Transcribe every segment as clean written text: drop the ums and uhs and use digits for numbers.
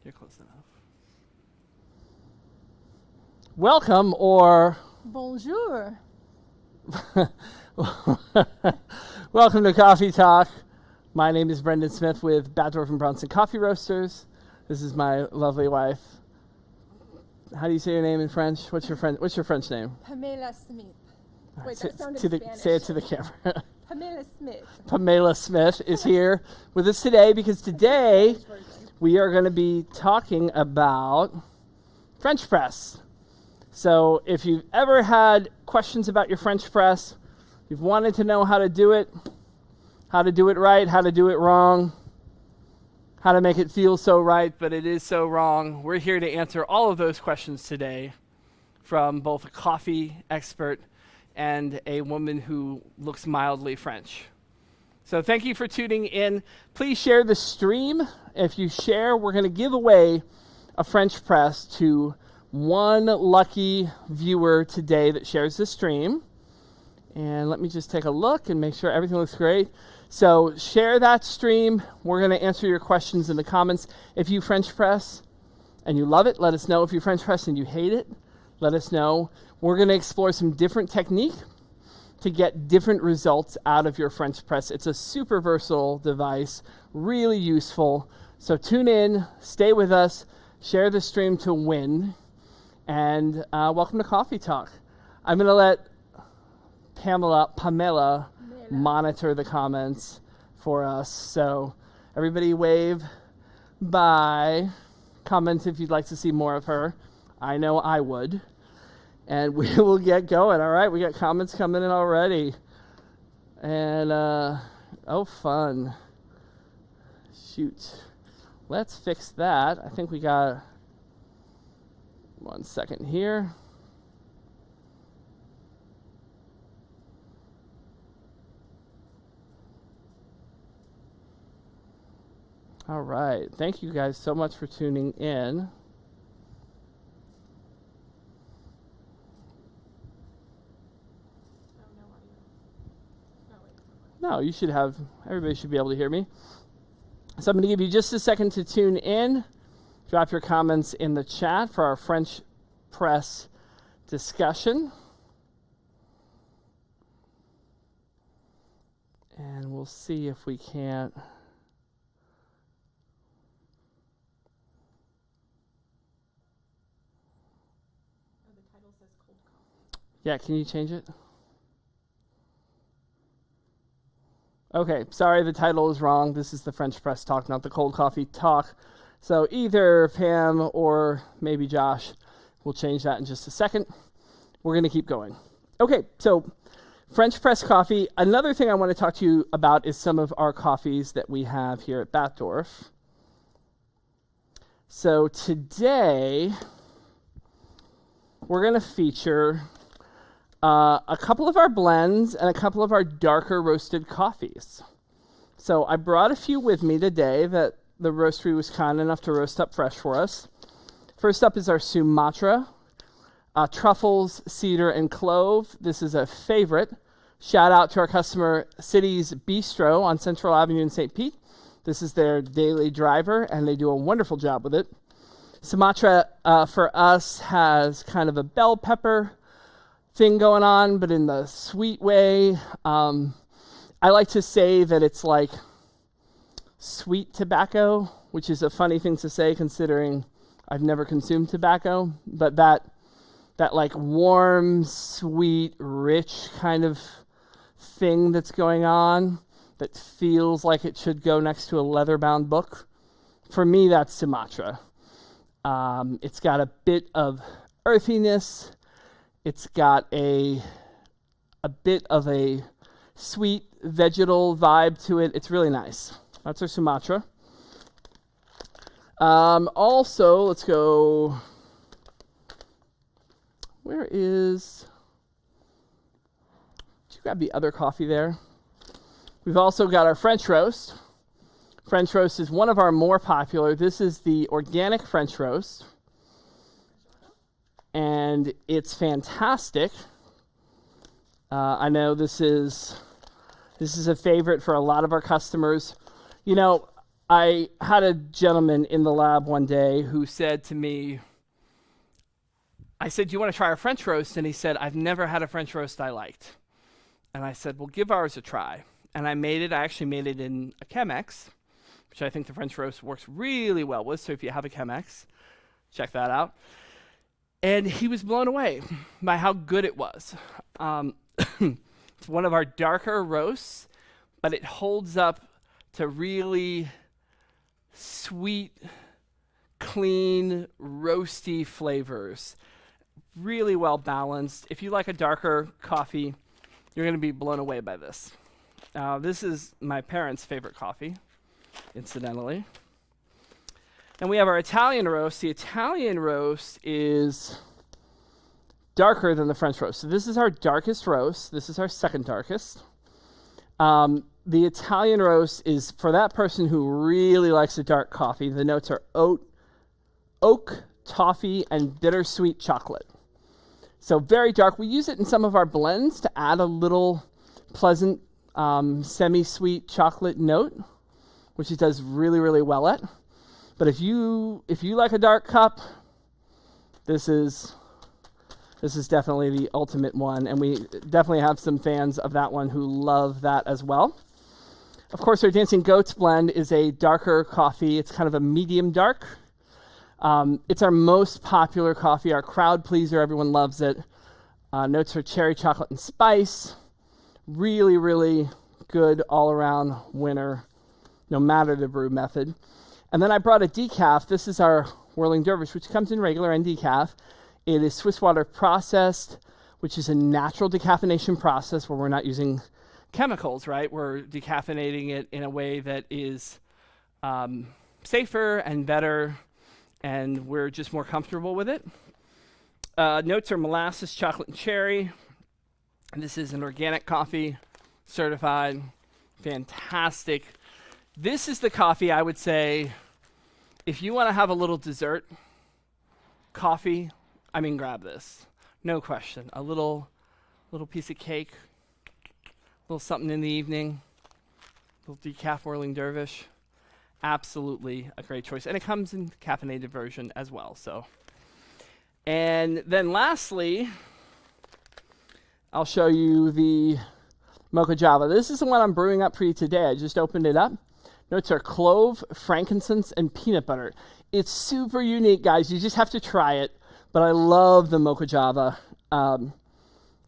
You're close enough. Welcome or Bonjour. welcome to Coffee Talk. My name is Brendan Smith with Batdorf and Bronson Coffee Roasters. This is my lovely wife. How do you say your name in French? What's your French name? Pamela Smith. Wait, Say- that sounded to the, Spanish. say it to the camera. Pamela Smith. Pamela Smith is here with us today because today we are going to be talking about French press. So if you've ever had questions about your French press, you've wanted to know how to do it right, how to do it wrong, how to make it feel so right, but it is so wrong, we're here to answer all of those questions today from both a coffee expert and a woman who looks mildly French. So thank you for tuning in. Please share the stream. If you share, we're going to give away a French press to one lucky viewer today that shares the stream. And let me just take a look and make sure everything looks great. So share that stream. We're going to answer your questions in the comments. If you French press and you love it, let us know. If you French press and you hate it, let us know. We're going to explore some different technique to get different results out of your French press. It's a super versatile device, really useful. So tune in, stay with us, share the stream to win. And welcome to Coffee Talk. I'm going to let Pamela monitor the comments for us. So everybody wave bye. Comment if you'd like to see more of her. I know I would. And we will get going. All right, we got comments coming in already. And, oh, fun. Shoot. Let's fix that. I think we got 1 second here. All right. Thank you guys so much for tuning in. No, everybody should be able to hear me. So I'm going to give you just a second to tune in. Drop your comments in the chat for our French press discussion. And we'll see if we can't. The title says cold coffee. Yeah, can you change it? Okay, sorry, the title is wrong. This is the French Press Talk, not the Cold Coffee Talk. So either Pam or maybe Josh will change that in just a second. We're going to keep going. Okay, so French Press Coffee. Another thing I want to talk to you about is some of our coffees that we have here at Batdorf. So today, we're going to feature a couple of our blends and a couple of our darker roasted coffees. So I brought a few with me today that the roastery was kind enough to roast up fresh for us. First up is our Sumatra, truffles, cedar, and clove. This is a favorite. Shout out to our customer, City's Bistro on Central Avenue in St. Pete. This is their daily driver, and they do a wonderful job with it. Sumatra, for us, has kind of a bell pepper thing going on, but in the sweet way. I like to say that it's like sweet tobacco, which is a funny thing to say considering I've never consumed tobacco, but that like warm, sweet, rich kind of thing that's going on that feels like it should go next to a leather-bound book. For me, that's Sumatra. It's got a bit of earthiness. It's got a bit of a sweet vegetal vibe to it. It's really nice. That's our Sumatra. Also, let's go. Did you grab the other coffee there? We've also got our French roast. French roast is one of our more popular. This is the organic French roast. And it's fantastic. I know this is a favorite for a lot of our customers. You know, I had a gentleman in the lab one day who said to me, I said, "Do you want to try our French roast?" And he said, "I've never had a French roast I liked." And I said, "Well, give ours a try." And I made it. I actually made it in a Chemex, which I think the French roast works really well with. So if you have a Chemex, check that out. And he was blown away by how good it was. It's one of our darker roasts, but it holds up to really sweet, clean, roasty flavors. Really well balanced. If you like a darker coffee, you're going to be blown away by this. This is my parents' favorite coffee, incidentally. And we have our Italian roast. The Italian roast is darker than the French roast. So this is our darkest roast. This is our second darkest. The Italian roast is for that person who really likes a dark coffee. The notes are oak, toffee, and bittersweet chocolate. So very dark. We use it in some of our blends to add a little pleasant semi-sweet chocolate note, which it does really, really well at. But if you like a dark cup, this is definitely the ultimate one, and we definitely have some fans of that one who love that as well. Of course, our Dancing Goats blend is a darker coffee. It's kind of a medium dark. It's our most popular coffee, our crowd pleaser. Everyone loves it. Notes are cherry, chocolate, and spice. Really, really good all-around winner, no matter the brew method. And then I brought a decaf. This is our Whirling Dervish, which comes in regular and decaf. It is Swiss water processed, which is a natural decaffeination process where we're not using chemicals, right? We're decaffeinating it in a way that is safer and better, and we're just more comfortable with it. Notes are molasses, chocolate, and cherry. And this is an organic coffee, certified, fantastic. This is the coffee I would say, if you want to have a little dessert coffee, grab this. No question. A little piece of cake, a little something in the evening, a little decaf Whirling Dervish. Absolutely a great choice. And it comes in caffeinated version as well. And then lastly, I'll show you the Mocha Java. This is the one I'm brewing up for you today. I just opened it up. Notes are clove, frankincense, and peanut butter. It's super unique, guys. You just have to try it. But I love the Mocha Java.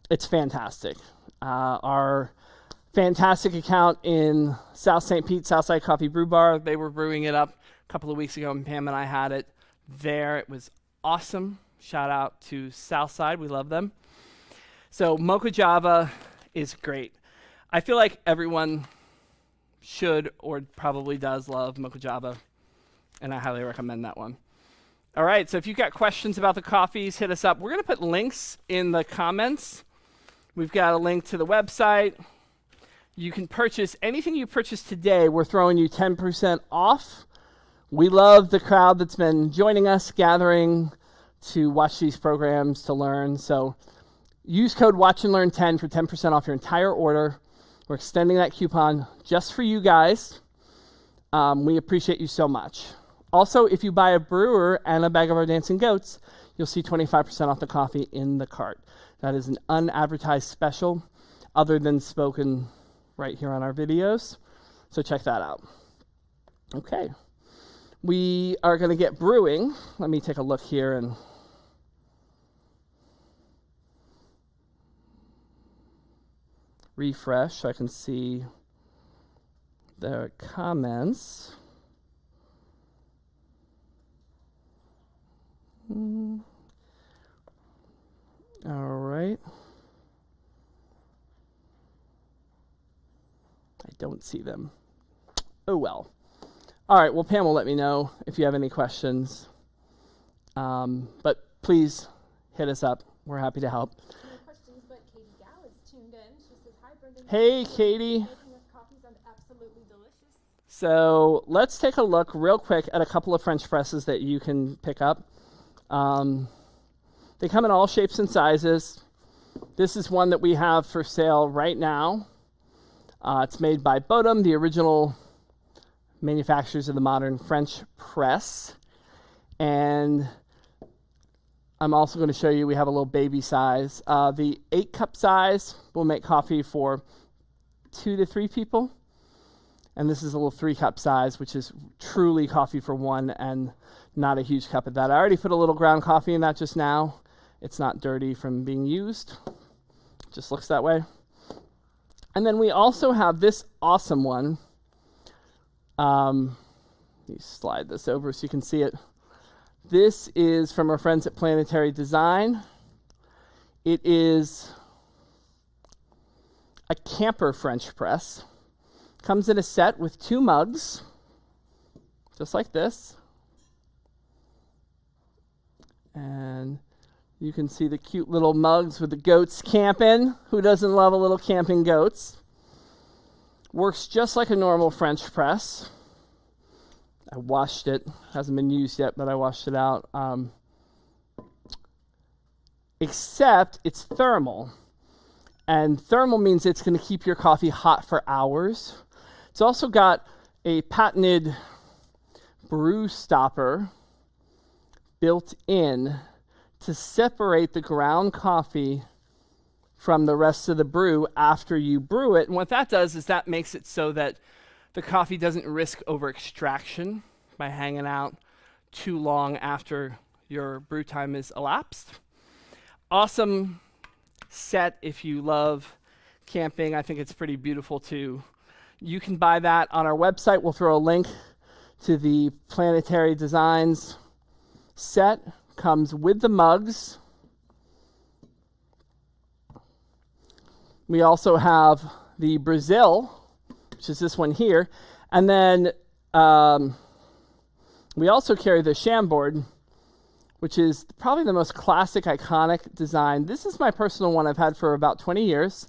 It's fantastic. Our fantastic account in South St. Pete, Southside Coffee Brew Bar, they were brewing it up a couple of weeks ago, and Pam and I had it there. It was awesome. Shout out to Southside. We love them. So Mocha Java is great. I feel like everyone should or probably does love Mocha Java, and I highly recommend that one. All right, so if you've got questions about the coffees, hit us up. We're going to put links in the comments. We've got a link to the website. You can purchase anything you purchase today. We're throwing you 10% off. We love the crowd that's been joining us, gathering to watch these programs, to learn. So use code WATCHANDLEARN10 for 10% off your entire order. We're extending that coupon just for you guys. We appreciate you so much. Also, if you buy a brewer and a bag of our Dancing Goats, you'll see 25% off the coffee in the cart. That is an unadvertised special other than spoken right here on our videos. So check that out. Okay. We are going to get brewing. Let me take a look here and refresh so I can see the comments. All right. I don't see them. Oh, well. All right. Well, Pam will let me know if you have any questions. But please hit us up. We're happy to help. No questions, but Katie Gow is tuned in. She says, "Hi, Brendan. Hey, Katie. Making us coffees are absolutely delicious." So let's take a look real quick at a couple of French presses that you can pick up. They come in all shapes and sizes. This is one that we have for sale right now. It's made by Bodum, the original manufacturers of the modern French press. And I'm also going to show you, we have a little baby size. The 8-cup size will make coffee for 2 to 3 people. And this is a little 3-cup size, which is truly coffee for 1 and not a huge cup of that. I already put a little ground coffee in that just now. It's not dirty from being used. It just looks that way. And then we also have this awesome one. Let me slide this over so you can see it. This is from our friends at Planetary Design. It is a camper French press. Comes in a set with 2 mugs, just like this. And you can see the cute little mugs with the goats camping. Who doesn't love a little camping goats? Works just like a normal French press. I washed it. Hasn't been used yet, but I washed it out. Except it's thermal. And thermal means it's going to keep your coffee hot for hours. It's also got a patented brew stopper built in to separate the ground coffee from the rest of the brew after you brew it. And what that does is that makes it so that the coffee doesn't risk over extraction by hanging out too long after your brew time is elapsed. Awesome set if you love camping. I think it's pretty beautiful too. You can buy that on our website. We'll throw a link to the Planetary Designs set. Comes with the mugs. We also have the Brazil, which is this one here. And then we also carry the Chambord, which is probably the most classic, iconic design. This is my personal one I've had for about 20 years.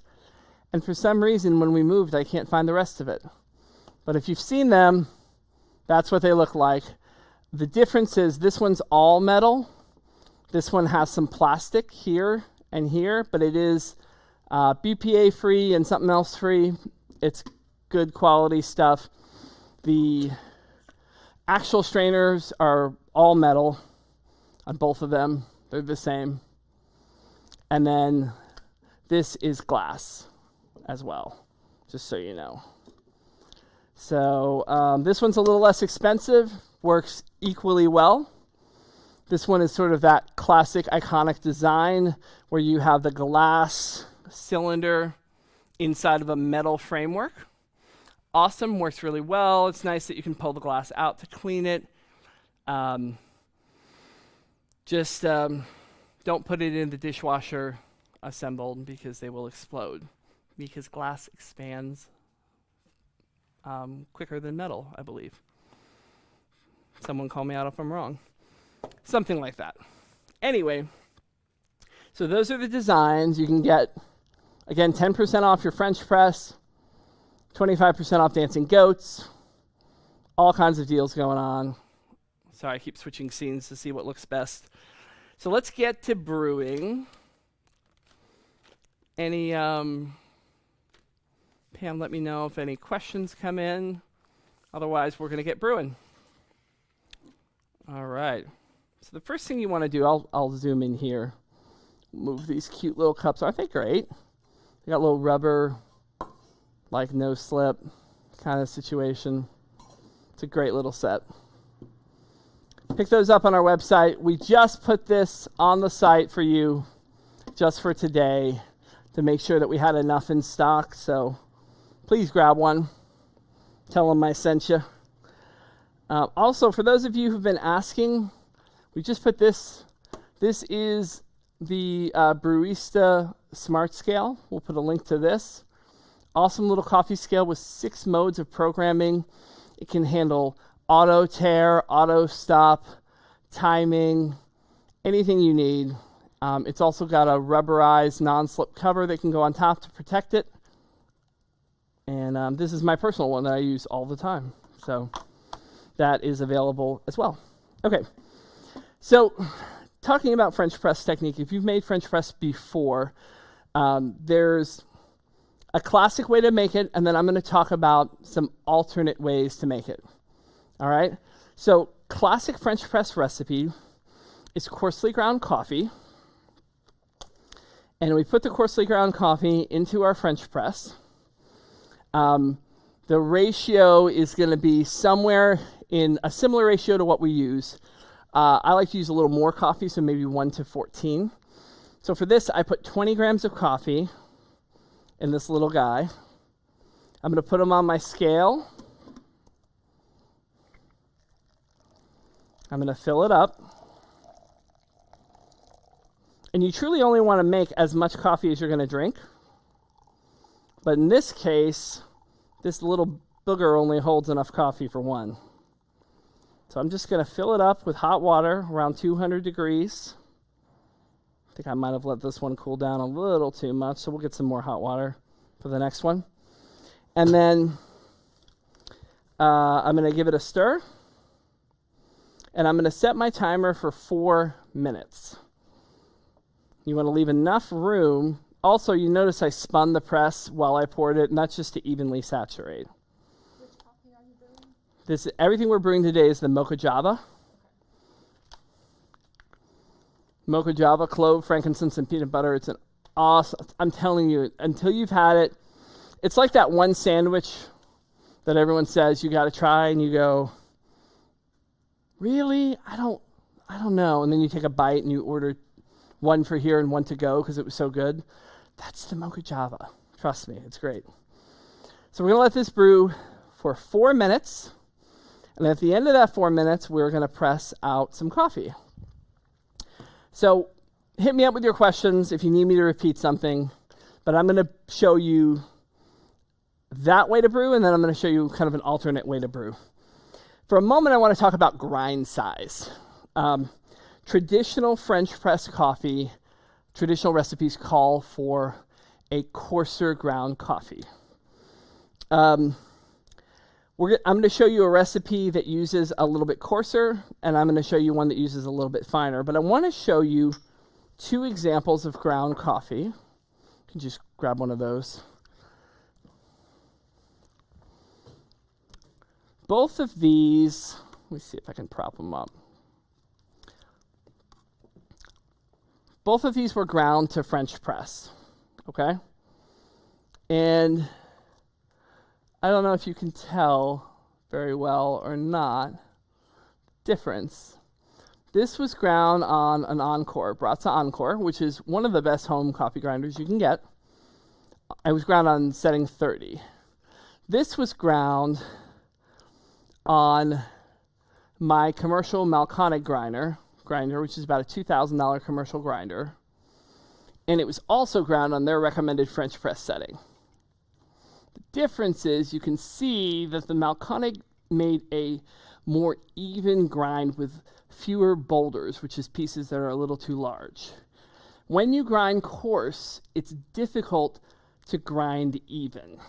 And for some reason, when we moved, I can't find the rest of it. But if you've seen them, that's what they look like. The difference is this one's all metal. This one has some plastic here and here, but it is BPA free and something else free. It's good quality stuff. The actual strainers are all metal on both of them. They're the same. And then this is glass as well, just so you know. So this one's a little less expensive, works equally well. This one is sort of that classic iconic design where you have the glass cylinder inside of a metal framework. Awesome, works really well. It's nice that you can pull the glass out to clean it. Just don't put it in the dishwasher assembled because they will explode, because glass expands quicker than metal, I believe. Someone call me out if I'm wrong. Something like that. Anyway, so those are the designs. You can get, again, 10% off your French press, 25% off Dancing Goats, all kinds of deals going on. Sorry, I keep switching scenes to see what looks best. So let's get to brewing. Any, Pam, let me know if any questions come in. Otherwise, we're going to get brewing. All right. So the first thing you want to do, I'll zoom in here. Move these cute little cups. Aren't they great? They got a little rubber, like no slip kind of situation. It's a great little set. Pick those up on our website. We just put this on the site for you just for today to make sure that we had enough in stock. So please grab one. Tell them I sent you. Also, for those of you who've been asking, we just put this. This is the Brewista Smart Scale. We'll put a link to this. Awesome little coffee scale with 6 modes of programming. It can handle auto tare, auto stop, timing, anything you need. It's also got a rubberized non-slip cover that can go on top to protect it. And this is my personal one that I use all the time. So that is available as well. Okay, so talking about French press technique, if you've made French press before, there's a classic way to make it, and then I'm going to talk about some alternate ways to make it. All right. So classic French press recipe is coarsely ground coffee. And we put the coarsely ground coffee into our French press. The ratio is going to be somewhere in a similar ratio to what we use. I like to use a little more coffee, so maybe 1:14. So for this, I put 20 grams of coffee in this little guy. I'm going to put them on my scale. I'm going to fill it up. And you truly only want to make as much coffee as you're going to drink. But in this case, this little booger only holds enough coffee for one. So I'm just going to fill it up with hot water around 200 degrees. I think I might have let this one cool down a little too much, so we'll get some more hot water for the next one. And then I'm going to give it a stir. And I'm going to set my timer for 4 minutes. You want to leave enough room. Also, you notice I spun the press while I poured it, and that's just to evenly saturate. Which coffee are you brewing? Everything we're brewing today is the Mocha Java. Mocha Java, clove, frankincense, and peanut butter. It's an awesome, I'm telling you, until you've had it, it's like that one sandwich that everyone says you got to try, and you go, really? I don't know. And then you take a bite and you order one for here and one to go because it was so good. That's the Mocha Java. Trust me, it's great. So we're going to let this brew for 4 minutes. And at the end of that 4 minutes, we're going to press out some coffee. So hit me up with your questions if you need me to repeat something. But I'm going to show you that way to brew, and then I'm going to show you kind of an alternate way to brew. For a moment, I want to talk about grind size. Traditional French press coffee, traditional recipes call for a coarser ground coffee. I'm going to show you a recipe that uses a little bit coarser, and I'm going to show you one that uses a little bit finer. But I want to show you 2 examples of ground coffee. You can just grab one of those. Both of these, let me see if I can prop them up. Both of these were ground to French press, okay? And I don't know if you can tell very well or not difference. This was ground on an Encore, Bratza Encore, which is one of the best home coffee grinders you can get. It was ground on setting 30. This was ground on my commercial Malconic grinder, which is about a $2,000 commercial grinder. And it was also ground on their recommended French press setting. The difference is you can see that the Malconic made a more even grind with fewer boulders, which is pieces that are a little too large. When you grind coarse, it's difficult to grind even.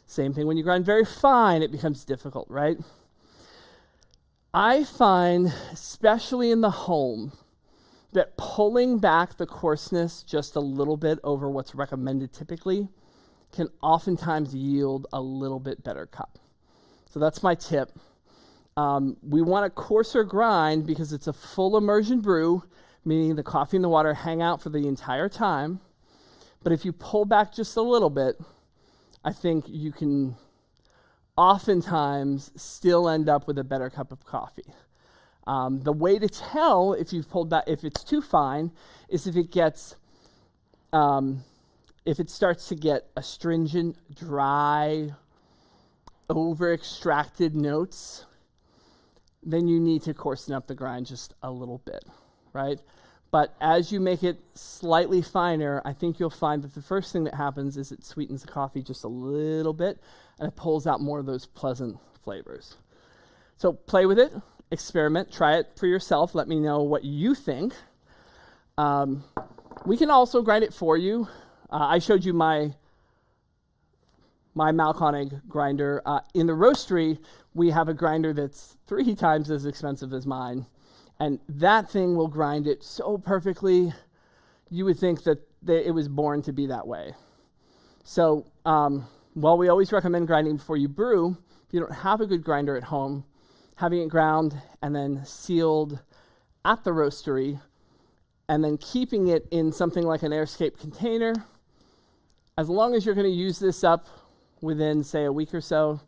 Same thing when you grind very fine, it becomes difficult, right? I find, especially in the home, that pulling back the coarseness just a little bit over what's recommended typically can oftentimes yield a little bit better cup. So that's my tip. We want a coarser grind because it's a full immersion brew, meaning the coffee and the water hang out for the entire time. But if you pull back just a little bit, I think you can oftentimes still end up with a better cup of coffee. The way to tell if you've pulled back, if it's too fine, is if it starts to get astringent, dry, over-extracted notes, then you need to coarsen up the grind just a little bit, right? But as you make it slightly finer, I think you'll find that the first thing that happens is it sweetens the coffee just a little bit, and it pulls out more of those pleasant flavors. So play with it, experiment, try it for yourself. Let me know what you think. We can also grind it for you. I showed you my Malconic grinder. In the roastery, we have a grinder that's 3 times as expensive as mine. And that thing will grind it so perfectly, you would think that it was born to be that way. So while we always recommend grinding before you brew, if you don't have a good grinder at home, having it ground and then sealed at the roastery, and then keeping it in something like an air-escape container. As long as you're going to use this up within, say, a week or so,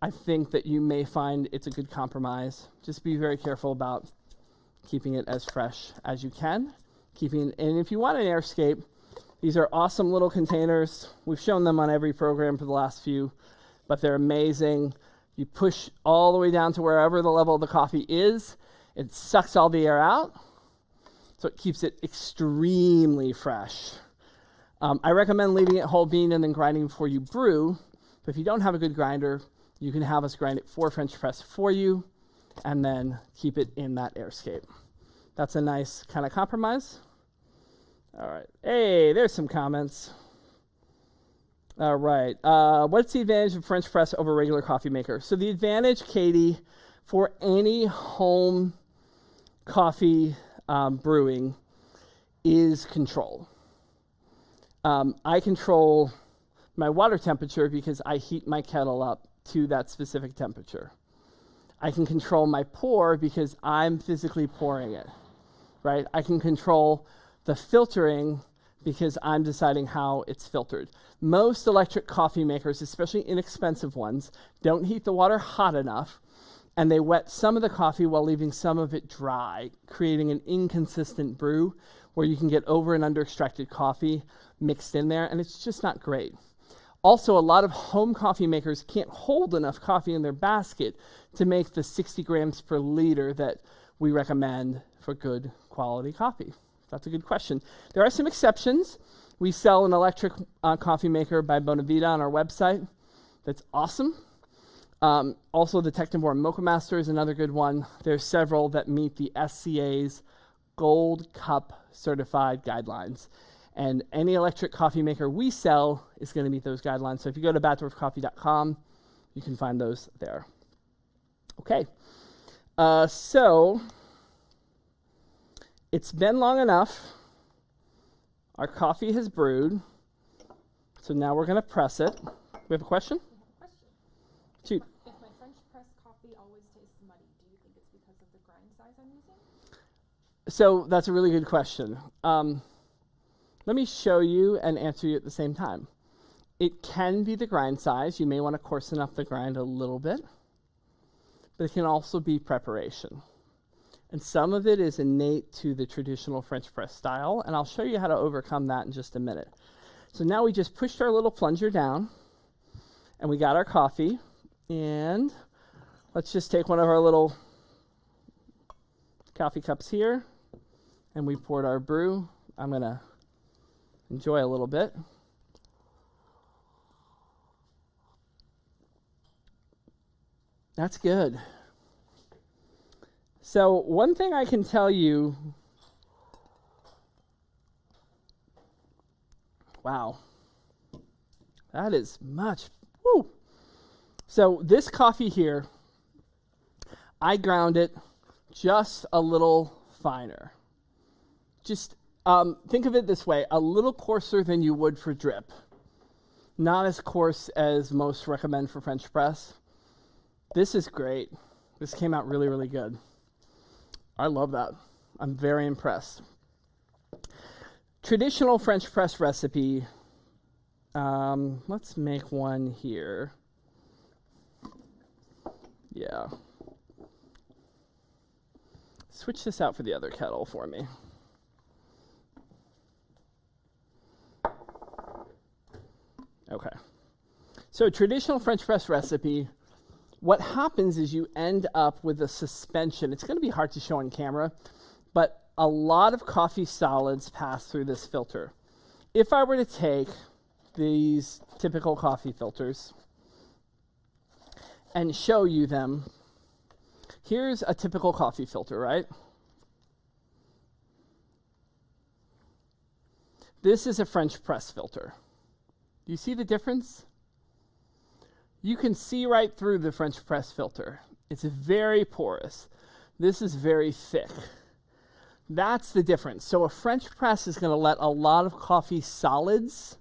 I think that you may find it's a good compromise. Just be very careful about keeping it as fresh as you can. And if you want an air-escape, these are awesome little containers. We've shown them on every program for the last few, but they're amazing. You push all the way down to wherever the level of the coffee is. It sucks all the air out, so it keeps it extremely fresh. I recommend leaving it whole bean and then grinding before you brew. But if you don't have a good grinder, you can have us grind it for French press for you and then keep it in that air-escape. That's a nice kind of compromise. All right. Hey, there's some comments. All right. What's the advantage of French press over regular coffee maker? So the advantage, Katie, for any home coffee brewing is control. I control my water temperature because I heat my kettle up to that specific temperature. I can control my pour because I'm physically pouring it, right? I can control the filtering because I'm deciding how it's filtered. Most electric coffee makers, especially inexpensive ones, don't heat the water hot enough, and they wet some of the coffee while leaving some of it dry, creating an inconsistent brew where you can get over and under extracted coffee mixed in there, and it's just not great. Also, a lot of home coffee makers can't hold enough coffee in their basket to make the 60 grams per liter that we recommend for good quality coffee. That's a good question. There are some exceptions. We sell an electric coffee maker by Bonavita on our website. That's awesome. Also, the Technivorm Mocha Master is another good one. There's several that meet the SCA's Gold Cup certified guidelines. And any electric coffee maker we sell is going to meet those guidelines. So if you go to batdorfcoffee.com, you can find those there. Okay. So it's been long enough. Our coffee has brewed. So now we're going to press it. We have a question? Shoot. If my French press coffee always tastes muddy, do you think it's because of the grind size I'm using? So that's a really good question. Let me show you and answer you at the same time. It can be the grind size. You may want to coarsen up the grind a little bit, but it can also be preparation. And some of it is innate to the traditional French press style, and I'll show you how to overcome that in just a minute. So now we just pushed our little plunger down, and we got our coffee, and let's just take one of our little coffee cups here, and we poured our brew. I'm going to enjoy a little bit. That's good. So one thing I can tell you, wow, that is much, woo. So this coffee here, I ground it just a little finer. Just think of it this way, a little coarser than you would for drip. Not as coarse as most recommend for French press. This is great. This came out really, really good. I love that. I'm very impressed. Traditional French press recipe. Let's make one here. Yeah. Switch this out for the other kettle for me. Okay. So traditional French press recipe, what happens is you end up with a suspension. It's going to be hard to show on camera, but a lot of coffee solids pass through this filter. If I were to take these typical coffee filters and show you them, here's a typical coffee filter, right? This is a French press filter. Do you see the difference? You can see right through the French press filter. It's very porous. This is very thick. That's the difference. So a French press is going to let a lot of coffee solids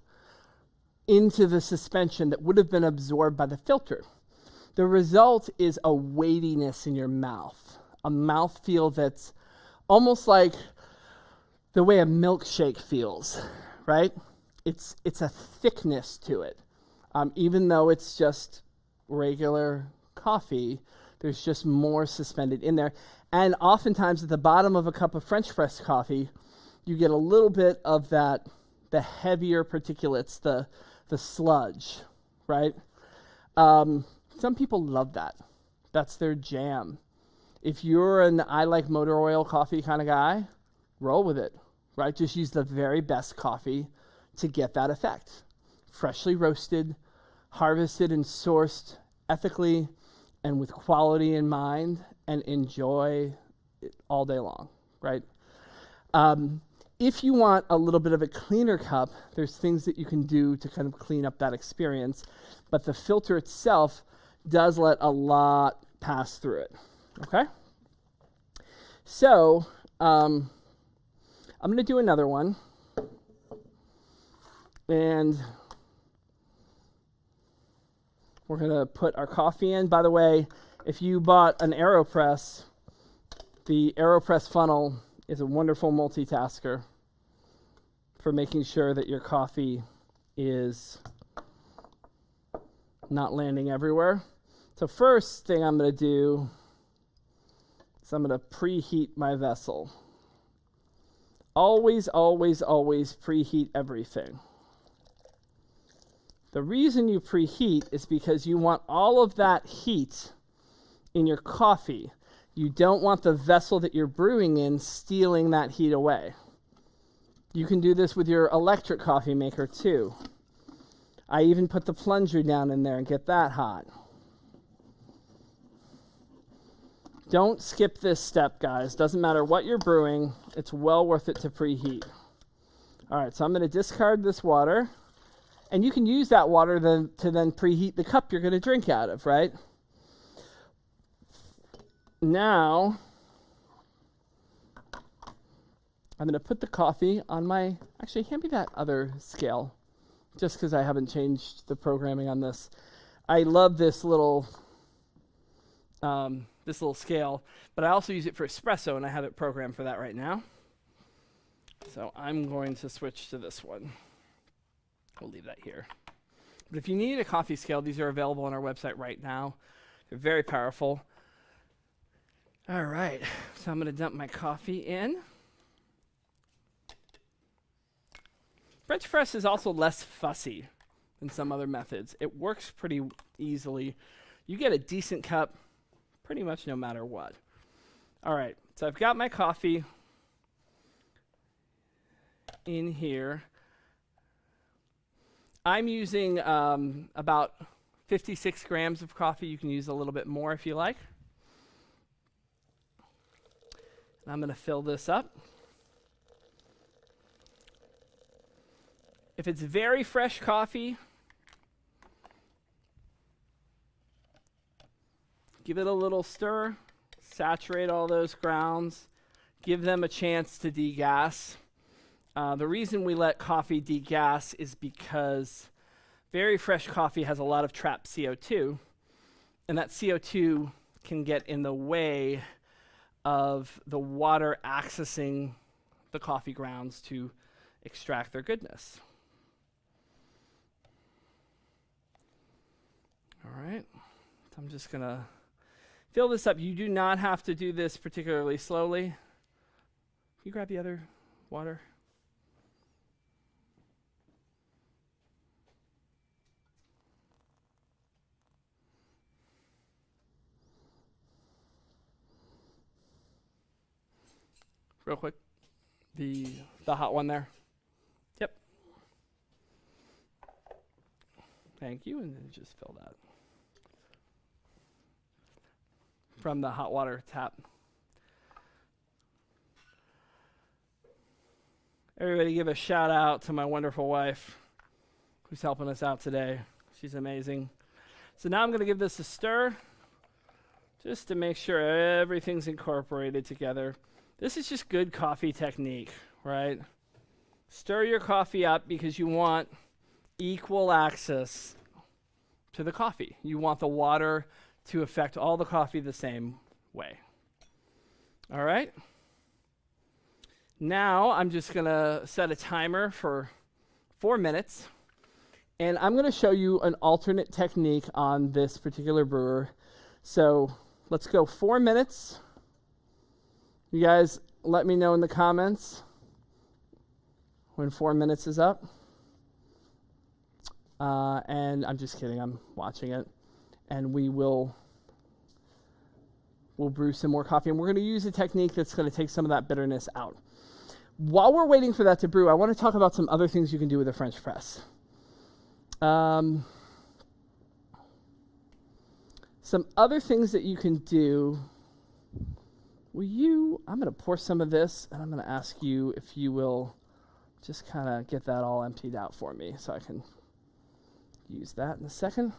into the suspension that would have been absorbed by the filter. The result is a weightiness in your mouth, a mouthfeel that's almost like the way a milkshake feels, right? It's a thickness to it. Even though it's just regular coffee, there's just more suspended in there. And oftentimes at the bottom of a cup of French press coffee, you get a little bit of that, the heavier particulates, the sludge, right? Some people love that. That's their jam. If you're an I like motor oil coffee kind of guy, roll with it, right? Just use the very best coffee to get that effect. Freshly roasted, harvested and sourced ethically and with quality in mind, and enjoy it all day long, right? If you want a little bit of a cleaner cup, there's things that you can do to kind of clean up that experience, but the filter itself does let a lot pass through it, okay? So, I'm going to do another one, and we're going to put our coffee in. By the way, if you bought an AeroPress, the AeroPress funnel is a wonderful multitasker for making sure that your coffee is not landing everywhere. So first thing I'm going to do is I'm going to preheat my vessel. Always, always, always preheat everything. The reason you preheat is because you want all of that heat in your coffee. You don't want the vessel that you're brewing in stealing that heat away. You can do this with your electric coffee maker too. I even put the plunger down in there and get that hot. Don't skip this step, guys. Doesn't matter what you're brewing, it's well worth it to preheat. All right, so I'm going to discard this water. And you can use that water to then preheat the cup you're going to drink out of, right? Now, I'm going to put the coffee on my... Actually, hand me that other scale, just because I haven't changed the programming on this. I love this little scale, but I also use it for espresso, and I have it programmed for that right now. So I'm going to switch to this one. We'll leave that here. But if you need a coffee scale, these are available on our website right now. They're very powerful. All right, so I'm going to dump my coffee in. French press is also less fussy than some other methods. It works pretty easily. You get a decent cup pretty much no matter what. All right, so I've got my coffee in here. I'm using about 56 grams of coffee. You can use a little bit more if you like. And I'm going to fill this up. If it's very fresh coffee, give it a little stir, saturate all those grounds, give them a chance to degas. The reason we let coffee degas is because very fresh coffee has a lot of trapped CO2, and that CO2 can get in the way of the water accessing the coffee grounds to extract their goodness. All right, so I'm just gonna fill this up. You do not have to do this particularly slowly. Can you grab the other water? Real quick, the hot one there. Yep. Thank you, and then just fill that from the hot water tap. Everybody give a shout out to my wonderful wife who's helping us out today. She's amazing. So now I'm going to give this a stir just to make sure everything's incorporated together. This is just good coffee technique, right? Stir your coffee up because you want equal access to the coffee. You want the water to affect all the coffee the same way. All right? Now I'm just going to set a timer for 4 minutes, and I'm going to show you an alternate technique on this particular brewer. So let's go 4 minutes. You guys let me know in the comments when 4 minutes is up. And I'm just kidding, I'm watching it. And we'll brew some more coffee, and we're going to use a technique that's going to take some of that bitterness out. While we're waiting for that to brew, I want to talk about some other things you can do with a French press. Some other things that you can do. I'm going to pour some of this, and I'm going to ask you if you will just kind of get that all emptied out for me so I can use that in a second.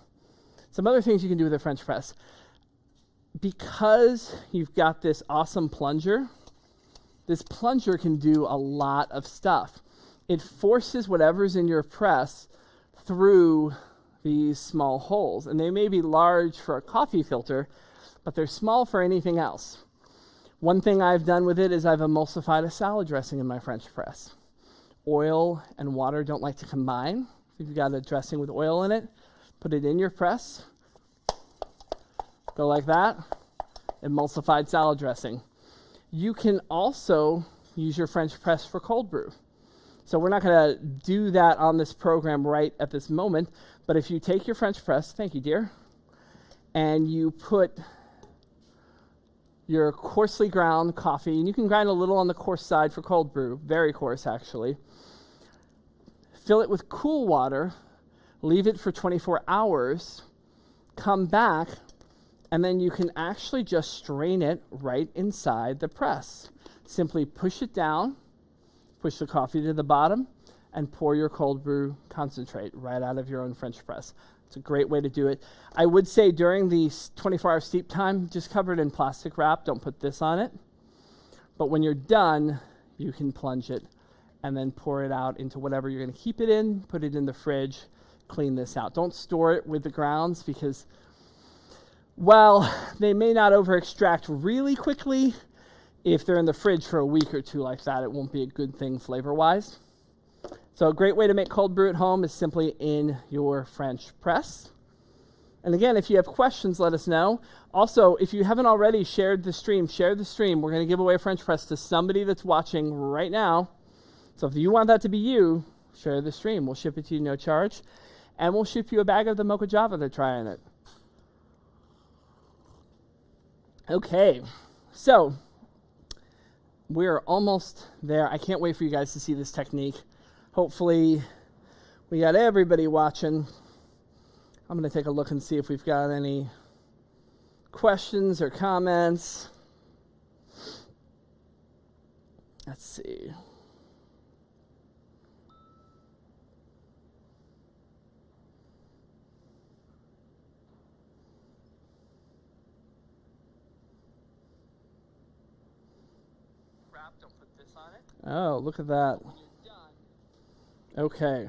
Some other things you can do with a French press. Because you've got this awesome plunger, this plunger can do a lot of stuff. It forces whatever's in your press through these small holes. And they may be large for a coffee filter, but they're small for anything else. One thing I've done with it is I've emulsified a salad dressing in my French press. Oil and water don't like to combine. If you've got a dressing with oil in it, put it in your press. Go like that. Emulsified salad dressing. You can also use your French press for cold brew. So we're not going to do that on this program right at this moment, but if you take your French press, thank you, dear, and you put your coarsely ground coffee, and you can grind a little on the coarse side for cold brew, very coarse actually. Fill it with cool water, leave it for 24 hours, come back, and then you can actually just strain it right inside the press. Simply push it down, push the coffee to the bottom, and pour your cold brew concentrate right out of your own French press. It's a great way to do it. I would say during the 24-hour steep time, just cover it in plastic wrap. Don't put this on it. But when you're done, you can plunge it and then pour it out into whatever you're going to keep it in, put it in the fridge, clean this out. Don't store it with the grounds because while they may not over-extract really quickly, if they're in the fridge for a week or two like that, it won't be a good thing flavor-wise. So a great way to make cold brew at home is simply in your French press. And again, if you have questions, let us know. Also, if you haven't already shared the stream, share the stream. We're going to give away a French press to somebody that's watching right now. So if you want that to be you, share the stream. We'll ship it to you no charge. And we'll ship you a bag of the Mocha Java they're trying it. Okay, so we're almost there. I can't wait for you guys to see this technique. Hopefully, we got everybody watching. I'm going to take a look and see if we've got any questions or comments. Let's see. Don't put this on it. Oh, look at that. When you're done. Okay.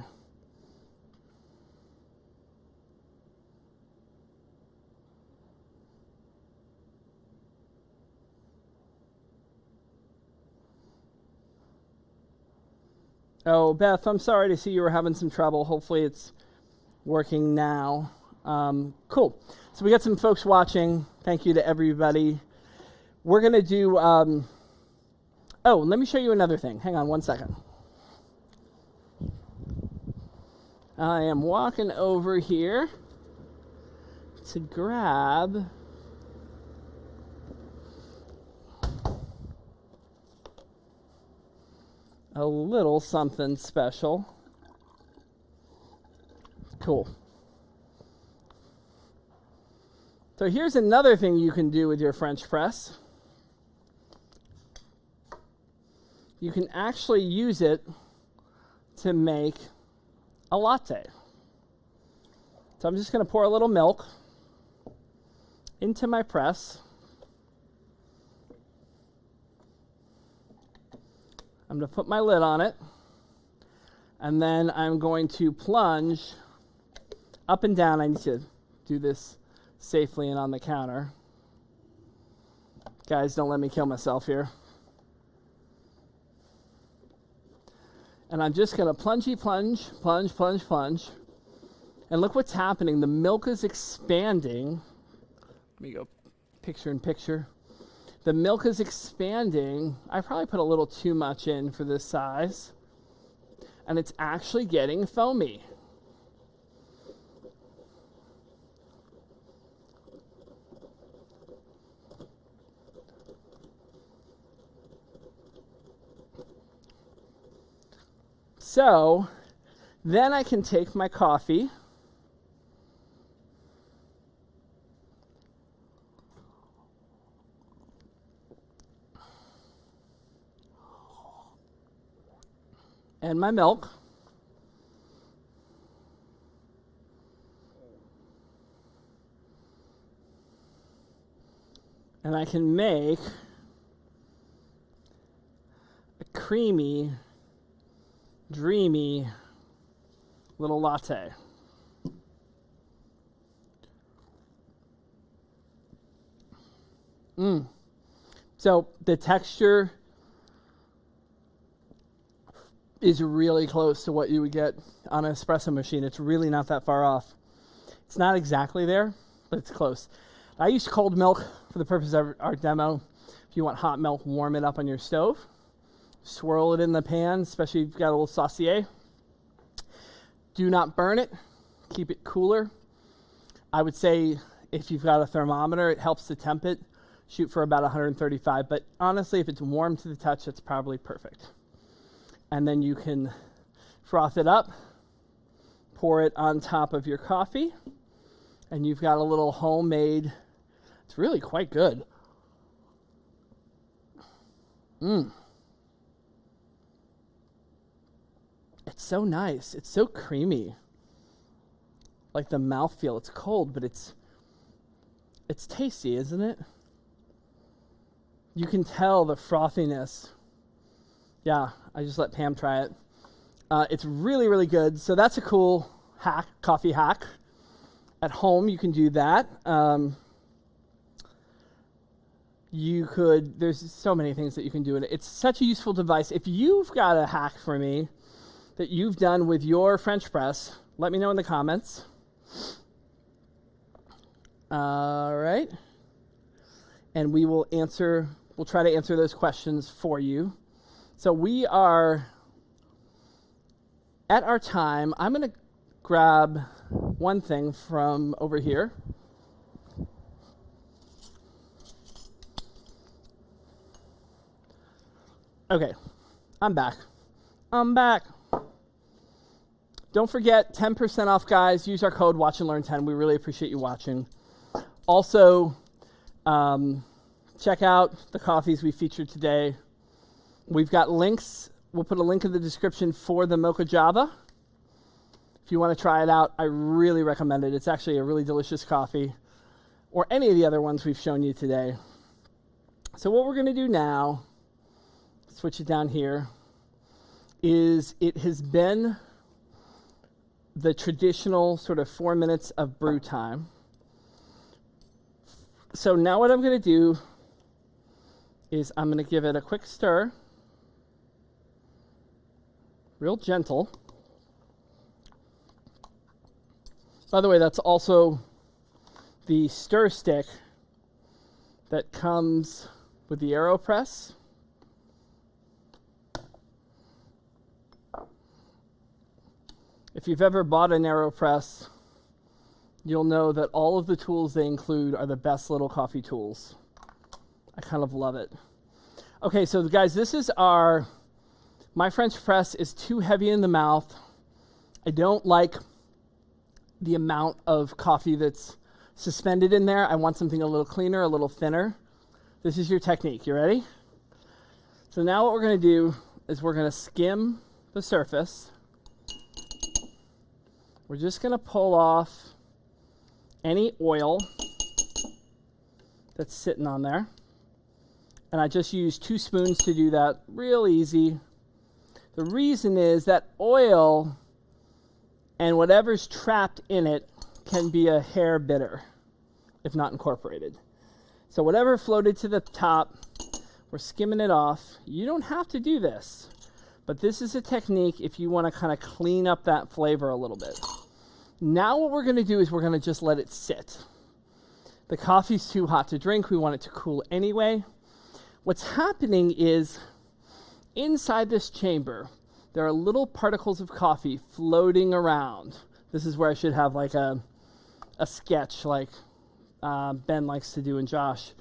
Oh, Beth, I'm sorry to see you were having some trouble. Hopefully it's working now. Cool. So we got some folks watching. Thank you to everybody. We're going to do... Oh, let me show you another thing. Hang on one second. I am walking over here to grab a little something special. Cool. So here's another thing you can do with your French press. You can actually use it to make a latte. So I'm just going to pour a little milk into my press. I'm going to put my lid on it, and then I'm going to plunge up and down. I need to do this safely and on the counter. Guys, don't let me kill myself here. And I'm just going to plunge. And look what's happening. The milk is expanding. Let me go picture in picture. The milk is expanding. I probably put a little too much in for this size. And it's actually getting foamy. So then I can take my coffee and my milk, and I can make a creamy, dreamy little latte. So the texture is really close to what you would get on an espresso machine. It's really not that far off. It's not exactly there, but it's close. I use cold milk for the purpose of our demo. If you want hot milk, warm it up on your stove. Swirl it in the pan, especially if you've got a little saucier. Do not burn it. Keep it cooler. I would say if you've got a thermometer, it helps to temp it. Shoot for about 135. But honestly, if it's warm to the touch, that's probably perfect. And then you can froth it up, pour it on top of your coffee, and you've got a little homemade, it's really quite good. It's so nice. It's so creamy. Like the mouthfeel, it's cold, but it's tasty, isn't it? You can tell the frothiness. Yeah, I just let Pam try it. It's really, really good. So that's a cool hack, coffee hack. At home, you can do that. There's so many things that you can do in it. It's such a useful device. If you've got a hack for me that you've done with your French press, let me know in the comments. All right. And we'll try to answer those questions for you. So we are at our time. I'm going to grab one thing from over here. Okay, I'm back. Don't forget, 10% off, guys. Use our code WatchAndLearn10. We really appreciate you watching. Also, check out the coffees we featured today. We've got links. We'll put a link in the description for the Mocha Java. If you want to try it out, I really recommend it. It's actually a really delicious coffee, or any of the other ones we've shown you today. So what we're going to do now, switch it down here, is it has been the traditional sort of 4 minutes of brew time. So now what I'm going to do is I'm going to give it a quick stir. Real gentle. By the way, that's also the stir stick that comes with the AeroPress. If you've ever bought an AeroPress, you'll know that all of the tools they include are the best little coffee tools. I kind of love it. Okay, so guys, my French press is too heavy in the mouth. I don't like the amount of coffee that's suspended in there. I want something a little cleaner, a little thinner. This is your technique. You ready? So now what we're going to do is we're going to skim the surface. We're just going to pull off any oil that's sitting on there. And I just use 2 spoons to do that. Real easy. The reason is that oil and whatever's trapped in it can be a hair bitter. if not incorporated. So whatever floated to the top, we're skimming it off. You don't have to do this, but this is a technique if you want to kind of clean up that flavor a little bit. Now what we're going to do is we're going to just let it sit. The coffee's too hot to drink. We want it to cool anyway. What's happening is inside this chamber, there are little particles of coffee floating around. This is where I should have like a sketch like Ben likes to do and Josh.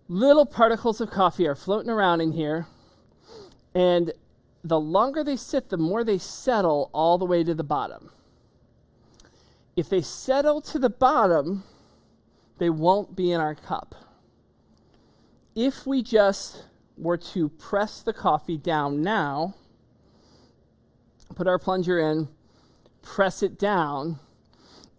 Little particles of coffee are floating around in here, and the longer they sit, the more they settle all the way to the bottom. If they settle to the bottom, they won't be in our cup. If we just were to press the coffee down now, put our plunger in, press it down,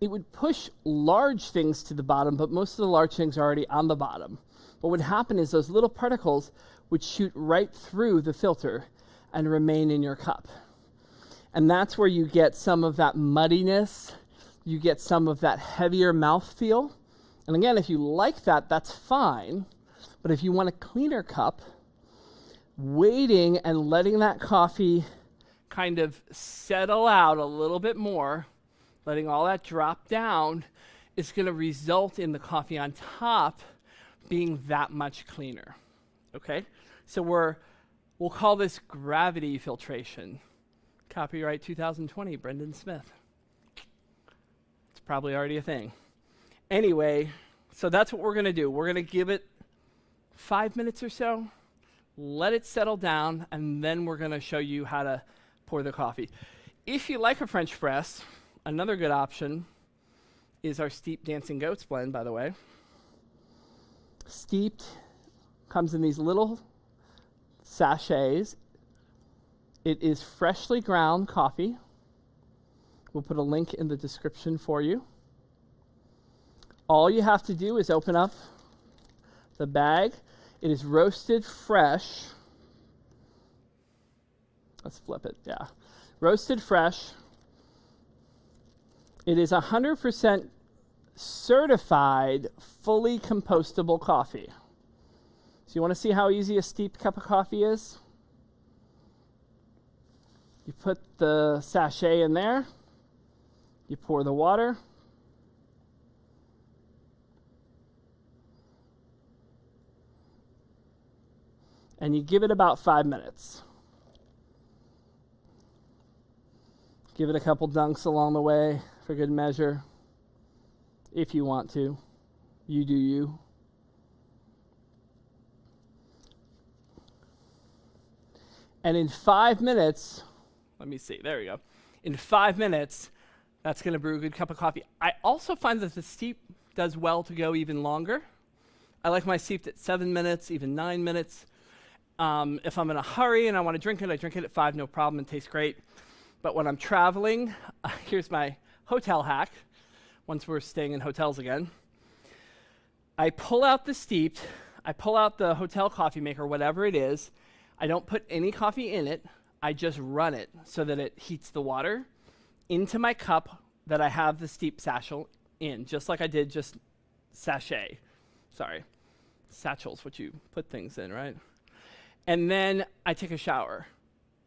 it would push large things to the bottom, but most of the large things are already on the bottom. What would happen is those little particles would shoot right through the filter and remain in your cup. And that's where you get some of that muddiness, you get some of that heavier mouthfeel. And again, if you like that, that's fine. But if you want a cleaner cup, waiting and letting that coffee kind of settle out a little bit more, letting all that drop down, is going to result in the coffee on top being that much cleaner. Okay? So we'll call this gravity filtration. Copyright 2020, Brendan Smith. It's probably already a thing. Anyway, so that's what we're going to do. We're going to give it 5 minutes or so, let it settle down, and then we're going to show you how to pour the coffee. If you like a French press, another good option is our Steeped Dancing Goats blend, by the way. Steeped comes in these little sachets. It is freshly ground coffee. We'll put a link in the description for you. All you have to do is open up the bag. It is roasted fresh. Let's flip it, yeah. Roasted fresh. It is 100% certified, fully compostable coffee. So you want to see how easy a steeped cup of coffee is? You put the sachet in there. You pour the water. And you give it about 5 minutes. Give it a couple dunks along the way for good measure. If you want to. You do you. And in 5 minutes, let me see, there we go. In 5 minutes, that's going to brew a good cup of coffee. I also find that the steep does well to go even longer. I like my steeped at 7 minutes, even 9 minutes. If I'm in a hurry and I want to drink it, I drink it at 5, no problem, it tastes great. But when I'm traveling, here's my hotel hack, once we're staying in hotels again. I pull out the steeped, I pull out the hotel coffee maker, whatever it is. I don't put any coffee in it. I just run it so that it heats the water into my cup that I have the steeped satchel in, just like I did just sachet. Sorry, satchel's what you put things in, right? And then I take a shower.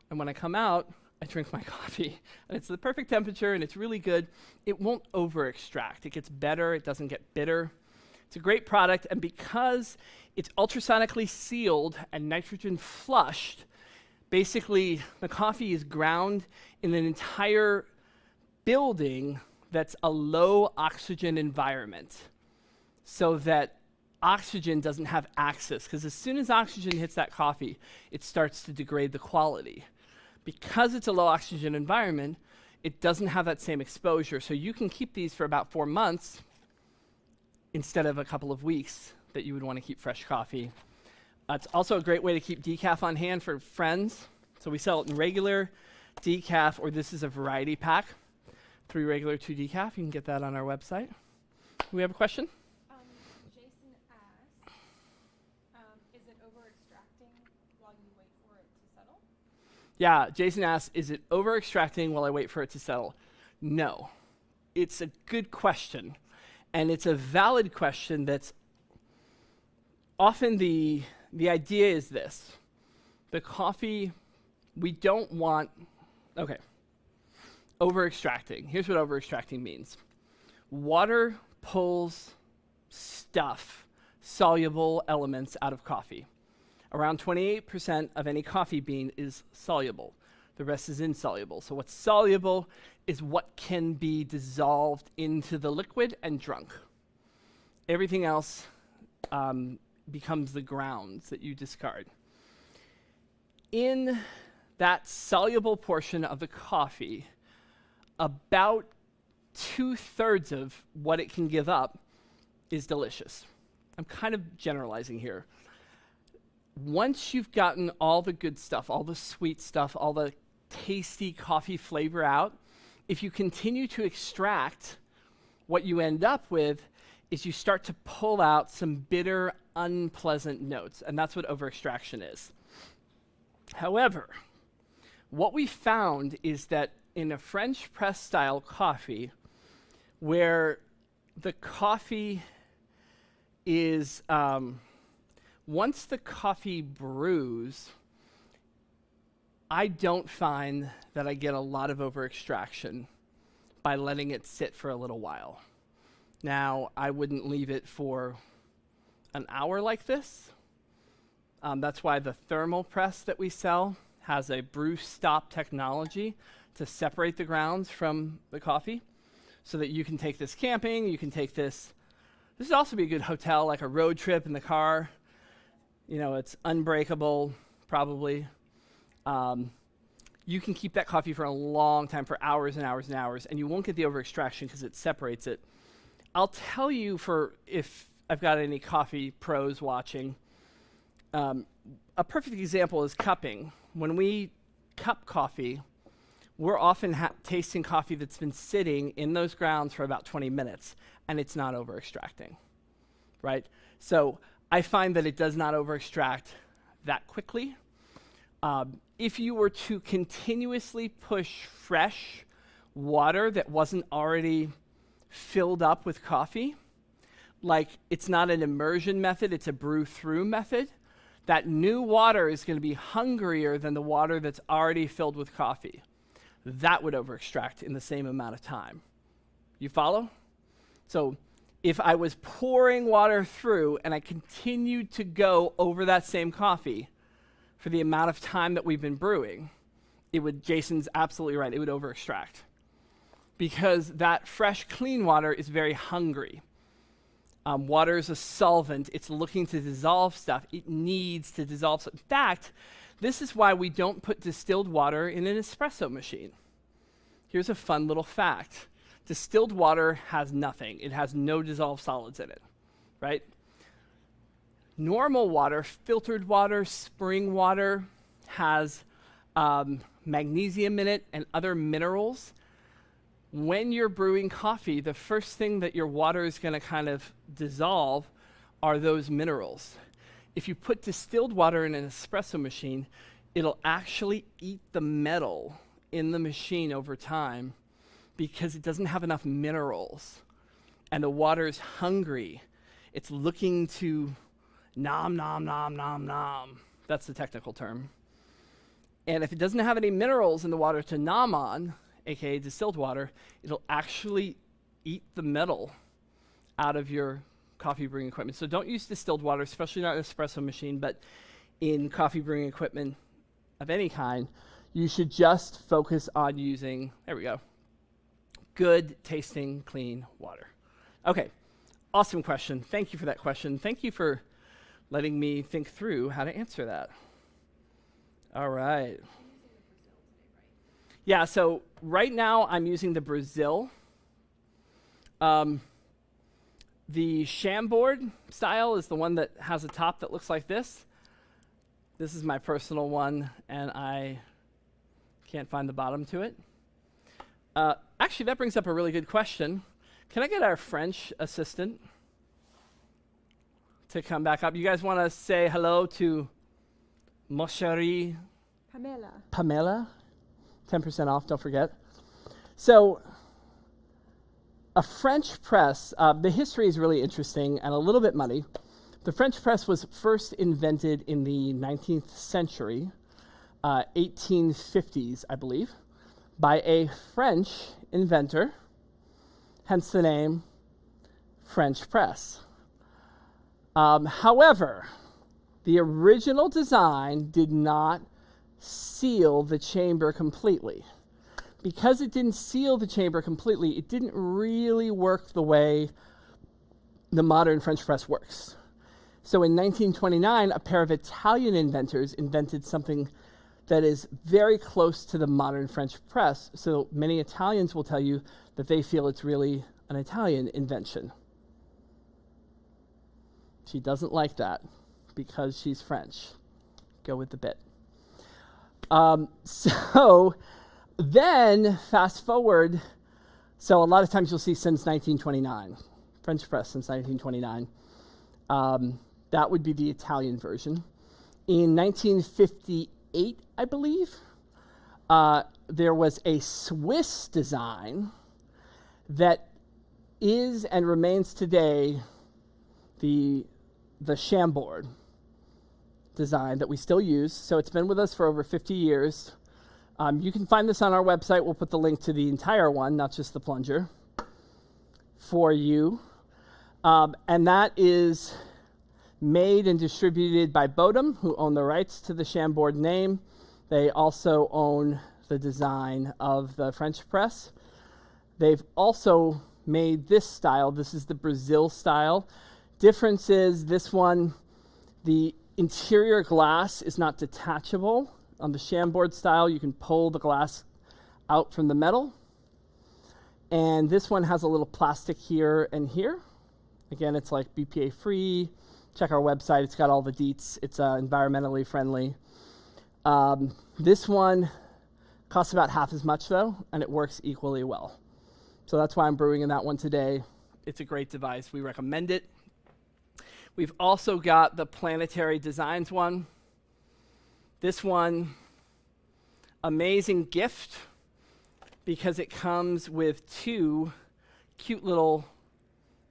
And when I come out, I drink my coffee. And it's the perfect temperature, and it's really good. It won't over-extract. It gets better. It doesn't get bitter. It's a great product. And because it's ultrasonically sealed and nitrogen flushed, basically the coffee is ground in an entire building that's a low oxygen environment, so that oxygen doesn't have access, because as soon as oxygen hits that coffee, it starts to degrade the quality. Because it's a low oxygen environment, it doesn't have that same exposure. So you can keep these for about 4 months instead of a couple of weeks that you would want to keep fresh coffee. It's also a great way to keep decaf on hand for friends. So we sell it in regular, decaf, or this is a variety pack. 3 regular, 2 decaf. You can get that on our website. Do we have a question? Jason asks, is it over-extracting while you wait for it to settle? Yeah, Jason asks, is it over-extracting while I wait for it to settle? No. It's a good question. And it's a valid question that's often the idea is this. The coffee, we don't want, okay, over-extracting. Here's what over-extracting means. Water pulls stuff, soluble elements out of coffee. Around 28% of any coffee bean is soluble. The rest is insoluble. So what's soluble is what can be dissolved into the liquid and drunk. Everything else becomes the grounds that you discard. In that soluble portion of the coffee, about 2/3 of what it can give up is delicious. I'm kind of generalizing here. Once you've gotten all the good stuff, all the sweet stuff, all the tasty coffee flavor out, if you continue to extract, what you end up with is you start to pull out some bitter, unpleasant notes, and that's what over-extraction is. However, what we found is that in a French press style coffee, where the coffee is, once the coffee brews, I don't find that I get a lot of over-extraction by letting it sit for a little while. Now, I wouldn't leave it for an hour like this. That's why the thermal press that we sell has a brew stop technology to separate the grounds from the coffee so that you can take this camping, you can take this. This would also be a good hotel, like a road trip in the car. You know, it's unbreakable, probably. You can keep that coffee for a long time, for hours and hours and hours, and you won't get the over-extraction because it separates it. I'll tell you, for if I've got any coffee pros watching, a perfect example is cupping. When we cup coffee, we're often tasting coffee that's been sitting in those grounds for about 20 minutes, and it's not over-extracting, right? So I find that it does not over-extract that quickly. If you were to continuously push fresh water that wasn't already filled up with coffee, like it's not an immersion method, it's a brew-through method, that new water is going to be hungrier than the water that's already filled with coffee. That would over-extract in the same amount of time. You follow? So if I was pouring water through and I continued to go over that same coffee for the amount of time that we've been brewing, it would, Jason's absolutely right, it would over-extract. Because that fresh, clean water is very hungry. Water is a solvent. It's looking to dissolve stuff. It needs to dissolve stuff. In fact, this is why we don't put distilled water in an espresso machine. Here's a fun little fact. Distilled water has nothing. It has no dissolved solids in it, right? Normal water, filtered water, spring water, has magnesium in it and other minerals. When you're brewing coffee, the first thing that your water is going to kind of dissolve are those minerals. If you put distilled water in an espresso machine, it'll actually eat the metal in the machine over time because it doesn't have enough minerals. And the water is hungry. It's looking to nom, nom, nom, nom, nom. That's the technical term. And if it doesn't have any minerals in the water to nom on, aka distilled water, it'll actually eat the metal out of your coffee brewing equipment. So don't use distilled water, especially not an espresso machine, but in coffee brewing equipment of any kind, you should just focus on using, there we go, good tasting, clean water. Okay, awesome question. Thank you for that question. Thank you for letting me think through how to answer that. All right. Yeah, so right now I'm using the Brazil. The Chambord style is the one that has a top that looks like this. This is my personal one, and I can't find the bottom to it. Actually, that brings up a really good question. Can I get our French assistant to come back up? You guys want to say hello to ma chérie Pamela? 10% off, don't forget. So, a French press, the history is really interesting and a little bit muddy. The French press was first invented in the 19th century, 1850s, I believe, by a French inventor, hence the name French press. However, the original design did not seal the chamber completely. Because it didn't seal the chamber completely, it didn't really work the way the modern French press works. So in 1929, a pair of Italian inventors invented something that is very close to the modern French press. So many Italians will tell you that they feel it's really an Italian invention. She doesn't like that because she's French. Go with the bit. So then, fast forward, so a lot of times you'll see since 1929, French press since 1929. That would be the Italian version. In 1958, I believe, there was a Swiss design that is and remains today the Chambord design that we still use. So it's been with us for over 50 years. You can find this on our website. We'll put the link to the entire one, not just the plunger, for you. And that is made and distributed by Bodum, who own the rights to the Chambord name. They also own the design of the French press. They've also made this style. This is the Brazil style. Difference is this one, the interior glass is not detachable. On the Chambord style, you can pull the glass out from the metal. And this one has a little plastic here and here. Again, it's like BPA free. Check our website. It's got all the deets. It's environmentally friendly. This one costs about half as much, though, and it works equally well. So that's why I'm brewing in that one today. It's a great device. We recommend it. We've also got the Planetary Designs one. This one, amazing gift because it comes with two cute little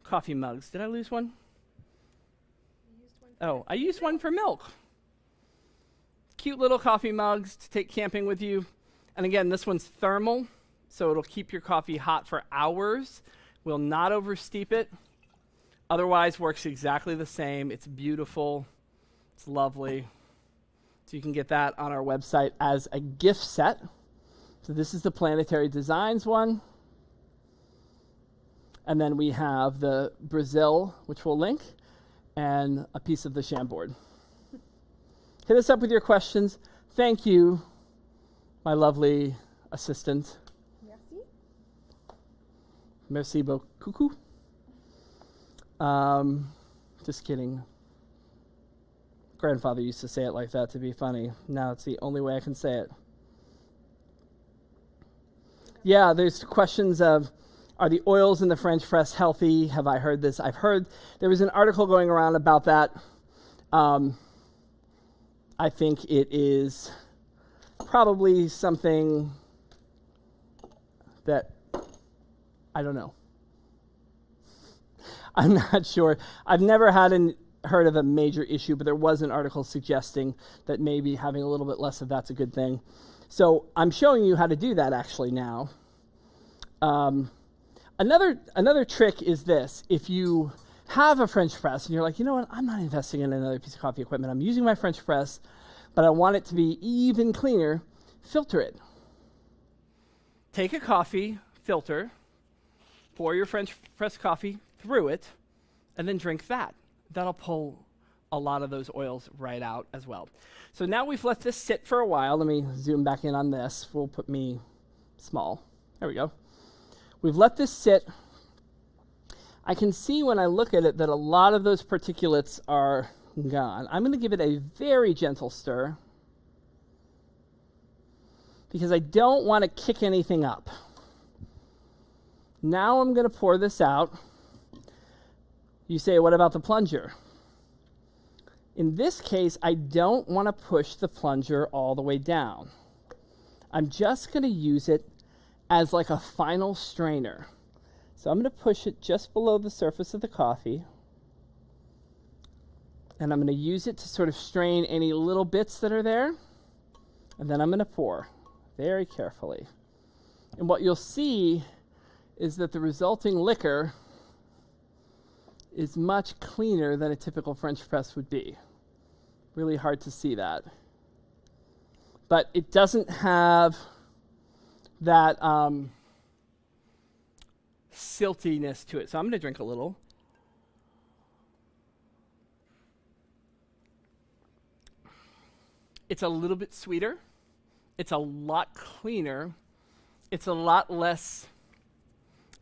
coffee mugs. Did I lose one? Oh, I used one for milk. Cute little coffee mugs to take camping with you. And again, this one's thermal, so it'll keep your coffee hot for hours. Will not oversteep it. Otherwise, works exactly the same. It's beautiful. It's lovely. So you can get that on our website as a gift set. So this is the Planetary Designs one. And then we have the Brazil, which we'll link, and a piece of the Chambord. Hit us up with your questions. Thank you, my lovely assistant. Merci. Merci beaucoup. Just kidding. Grandfather used to say it like that to be funny. Now it's the only way I can say it. Yeah, there's questions of, are the oils in the French press healthy? Have I heard this? I've heard there was an article going around about that. I think it is probably something that, I don't know. I'm not sure. I've never heard of a major issue, but there was an article suggesting that maybe having a little bit less of that's a good thing. So I'm showing you how to do that actually now. Another trick is this. If you have a French press and you're like, you know what, I'm not investing in another piece of coffee equipment. I'm using my French press, but I want it to be even cleaner, filter it. Take a coffee filter, pour your French press coffee through it, and then drink that. That'll pull a lot of those oils right out as well. So now we've let this sit for a while. Let me zoom back in on this. We'll put me small. There we go. We've let this sit. I can see when I look at it that a lot of those particulates are gone. I'm going to give it a very gentle stir because I don't want to kick anything up. Now I'm going to pour this out. You say, what about the plunger? In this case, I don't want to push the plunger all the way down. I'm just going to use it as like a final strainer So I'm going to push it just below the surface of the coffee. And I'm going to use it to sort of strain any little bits that are there. And then I'm going to pour very carefully. And what you'll see is that the resulting liquor is much cleaner than a typical French press would be. Really hard to see that. But it doesn't have that siltiness to it. So I'm going to drink a little. It's a little bit sweeter. It's a lot cleaner. It's a lot less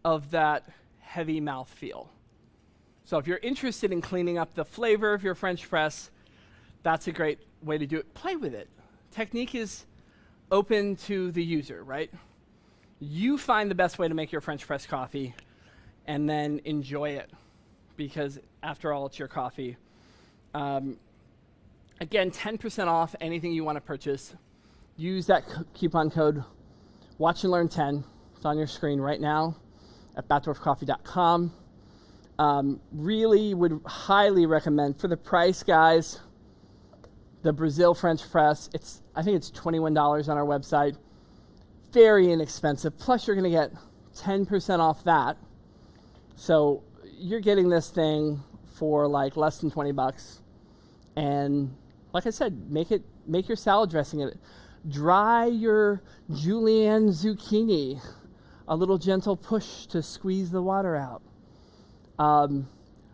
of that heavy mouthfeel. So if you're interested in cleaning up the flavor of your French press, that's a great way to do it. Play with it. Technique is open to the user, right? You find the best way to make your French press coffee and then enjoy it, because after all, it's your coffee. Again, 10% off anything you want to purchase. Use that coupon code WatchAndLearn10. It's on your screen right now at batdorfcoffee.com. Really would highly recommend, for the price, guys, the Brazil French press. I think it's $21 on our website. Very inexpensive. Plus, you're going to get 10% off that. So you're getting this thing for like less than $20. And like I said, make your salad dressing in it. Dry your julienne zucchini. A little gentle push to squeeze the water out.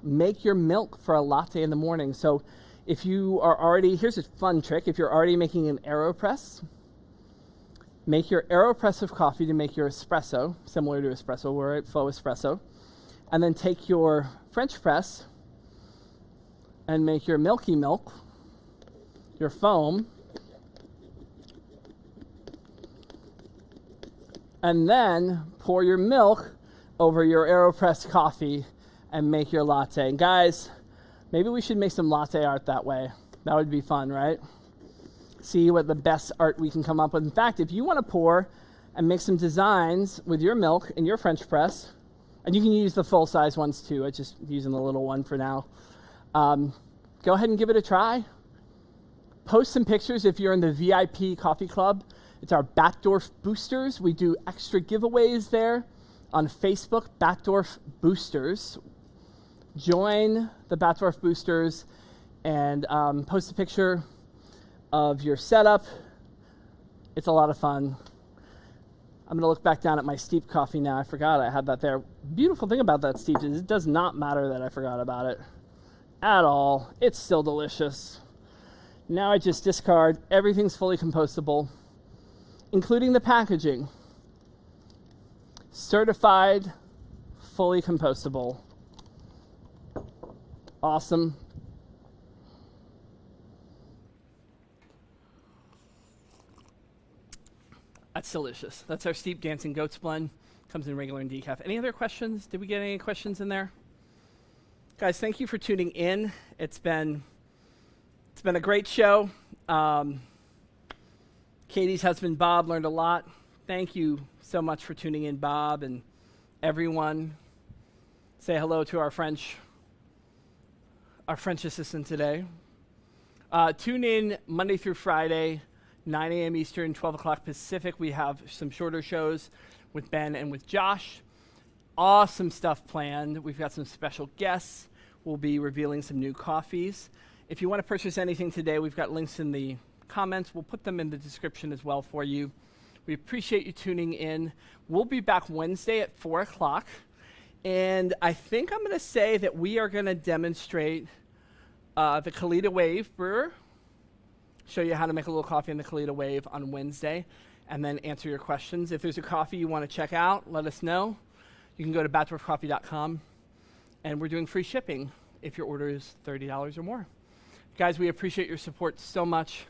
Make your milk for a latte in the morning. So if you are already, here's a fun trick. If you're already making an AeroPress, make your AeroPress of coffee to make your espresso, similar to espresso, or a faux espresso. And then take your French press and make your milky milk, your foam. And then pour your milk over your AeroPress coffee and make your latte. And guys, maybe we should make some latte art that way. That would be fun, right? See what the best art we can come up with. In fact, if you want to pour and make some designs with your milk and your French press, and you can use the full-size ones too. I'm just using the little one for now. Go ahead and give it a try. Post some pictures if you're in the VIP coffee club. It's our Batdorf Boosters. We do extra giveaways there on Facebook, Batdorf Boosters. Join the Batdorf Boosters and post a picture of your setup. It's a lot of fun. I'm going to look back down at my steep coffee now. I forgot I had that there. Beautiful thing about that steep is it does not matter that I forgot about it at all. It's still delicious. Now I just discard. Everything's fully compostable, including the packaging. Certified, fully compostable. Awesome. That's delicious. That's our Steep Dancing Goats blend. Comes in regular and decaf. Any other questions? Did we get any questions in there? Guys, thank you for tuning in. It's been a great show. Katie's husband, Bob, learned a lot. Thank you so much for tuning in, Bob, and everyone. Say hello to our French assistant today. Tune in Monday through Friday, 9 a.m. Eastern, 12 o'clock Pacific. We have some shorter shows with Ben and with Josh. Awesome stuff planned. We've got some special guests. We'll be revealing some new coffees. If you want to purchase anything today, we've got links in the comments. We'll put them in the description as well for you. We appreciate you tuning in. We'll be back Wednesday at 4 o'clock. And I think I'm going to say that we are going to demonstrate the Kalita Wave brewer. Show you how to make a little coffee in the Kalita Wave on Wednesday, and then answer your questions. If there's a coffee you want to check out, let us know. You can go to batdorfcoffee.com, and we're doing free shipping if your order is $30 or more. Guys, we appreciate your support so much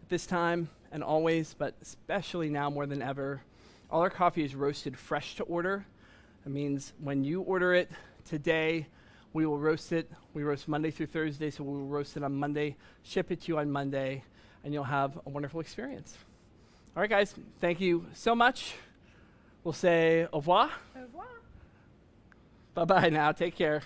at this time and always, but especially now more than ever. All our coffee is roasted fresh to order. That means when you order it today, we will roast it. We roast Monday through Thursday, so we will roast it on Monday, ship it to you on Monday, and you'll have a wonderful experience. All right, guys, thank you so much. We'll say au revoir. Au revoir. Bye-bye now. Take care.